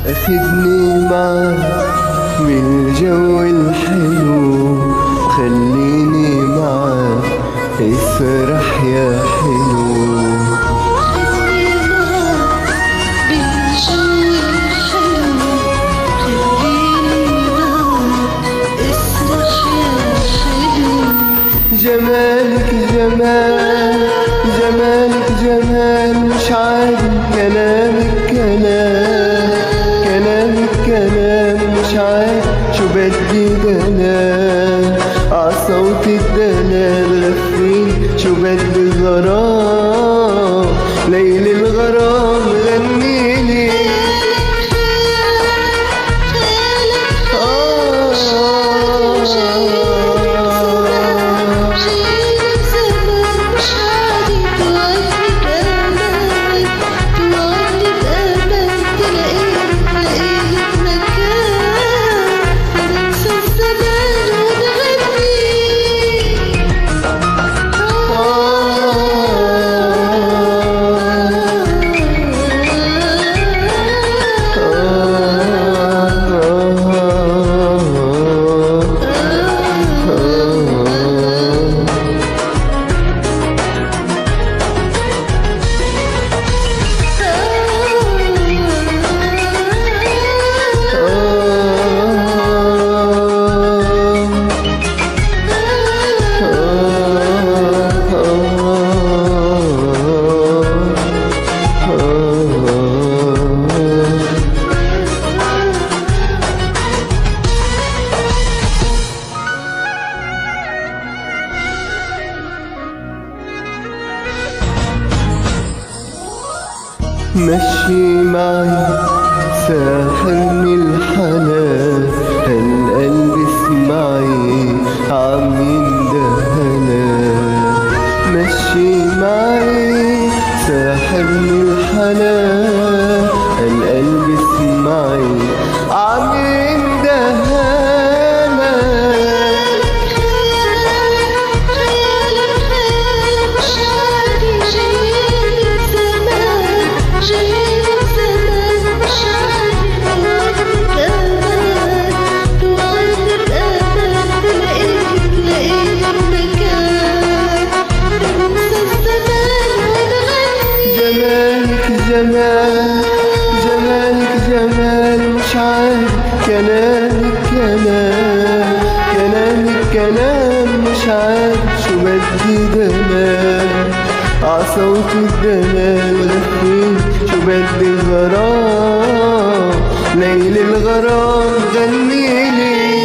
أخدني معاك بالجو الحلو، خليني معاك اسرح يا حلو. جمالك جمال، جمالك جمال، مش عادي كلامك كلام، كلامك كلام مش عادي، شو بدي دلال عصوت الدلال غفين، شو بدي غرام ليل الغرام غنيلي. مشي معي ساحرني الحنان، هالقلب اسمعي عم يندهنا. مشي معي ساحرني الحنان، هالقلب اسمعي عم يندهنا. جمال جمالك جمال مش عارف كلامك كلام، كلامك كلام مش عارف، شو بدي دلال عصوت الدلال غفين، شو بدي غرام ليل الغرام غنيلي.